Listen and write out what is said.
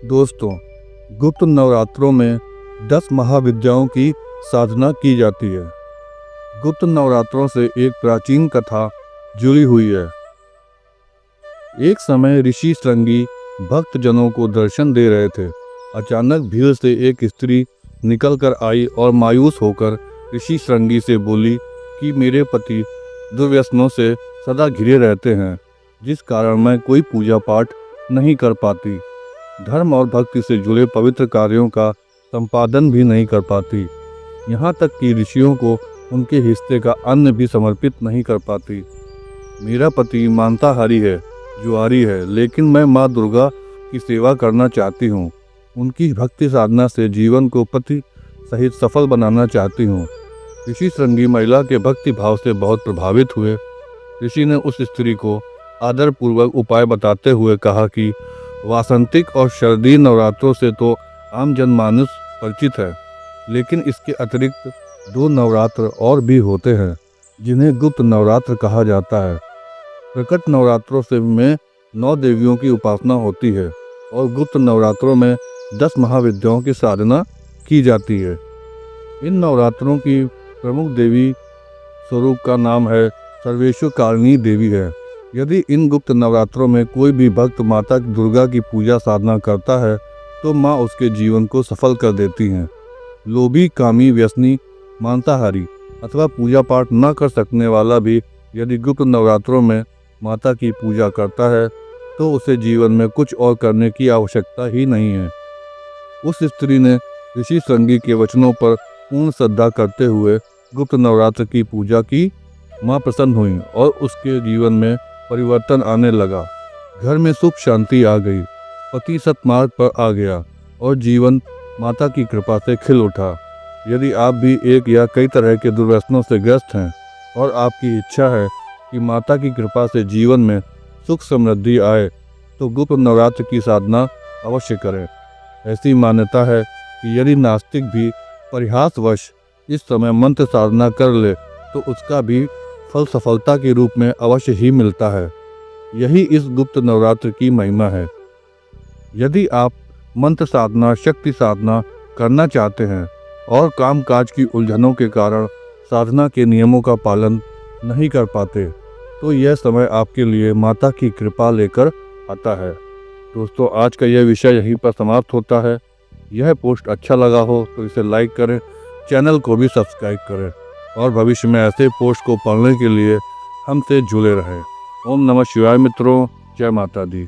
दोस्तों, गुप्त नवरात्रों में 10 महाविद्याओं की साधना की जाती है। गुप्त नवरात्रों से एक प्राचीन कथा जुड़ी हुई है। एक समय ऋषि श्रृंगी भक्तजनों को दर्शन दे रहे थे। अचानक भीड़ से एक स्त्री निकल कर आई और मायूस होकर ऋषि श्रृंगी से बोली कि मेरे पति दुर्व्यसनों से सदा घिरे रहते हैं, जिस कारण मैं कोई पूजा पाठ नहीं कर पाती, धर्म और भक्ति से जुड़े पवित्र कार्यों का संपादन भी नहीं कर पाती, यहाँ तक कि ऋषियों को उनके हिस्से का अन्न भी समर्पित नहीं कर पाती। मेरा पति मांसाहारी है, जुआरी है, लेकिन मैं माँ दुर्गा की सेवा करना चाहती हूँ। उनकी भक्ति साधना से जीवन को पति सहित सफल बनाना चाहती हूँ। ऋषि श्रृंगी महिला के भक्ति भाव से बहुत प्रभावित हुए। ऋषि ने उस स्त्री को आदरपूर्वक उपाय बताते हुए कहा कि वासंतिक और शरदीय नवरात्रों से तो आम जनमानस परिचित है, लेकिन इसके अतिरिक्त 2 नवरात्र और भी होते हैं, जिन्हें गुप्त नवरात्र कहा जाता है। प्रकट नवरात्रों से में 9 देवियों की उपासना होती है और गुप्त नवरात्रों में 10 महाविद्याओं की साधना की जाती है। इन नवरात्रों की प्रमुख देवी स्वरूप का नाम है सर्वेश्वरकारिणी देवी है। यदि इन गुप्त नवरात्रों में कोई भी भक्त माता दुर्गा की पूजा साधना करता है तो माँ उसके जीवन को सफल कर देती हैं। लोभी, कामी, व्यसनी, मांसाहारी अथवा पूजा पाठ न कर सकने वाला भी यदि गुप्त नवरात्रों में माता की पूजा करता है तो उसे जीवन में कुछ और करने की आवश्यकता ही नहीं है। उस स्त्री ने ऋषि श्रृंगी के वचनों पर पूर्ण श्रद्धा करते हुए गुप्त नवरात्र की पूजा की। माँ प्रसन्न हुई और उसके जीवन में परिवर्तन आने लगा। घर में सुख शांति आ गई, पति सत्मार्ग पर आ गया और जीवन माता की कृपा से खिल उठा। यदि आप भी एक या कई तरह के दुर्व्यसनों से ग्रस्त हैं और आपकी इच्छा है कि माता की कृपा से जीवन में सुख समृद्धि आए तो गुप्त नवरात्र की साधना अवश्य करें। ऐसी मान्यता है कि यदि नास्तिक भी परिहासवश इस समय मंत्र साधना कर ले तो उसका भी फल सफलता के रूप में अवश्य ही मिलता है। यही इस गुप्त नवरात्र की महिमा है। यदि आप मंत्र साधना, शक्ति साधना करना चाहते हैं और कामकाज की उलझनों के कारण साधना के नियमों का पालन नहीं कर पाते तो यह समय आपके लिए माता की कृपा लेकर आता है। दोस्तों, आज का यह विषय यहीं पर समाप्त होता है। यह पोस्ट अच्छा लगा हो तो इसे लाइक करें, चैनल को भी सब्सक्राइब करें और भविष्य में ऐसे पोस्ट को पढ़ने के लिए हमसे जुड़े रहें। ओम नमः शिवाय मित्रों, जय माता दी।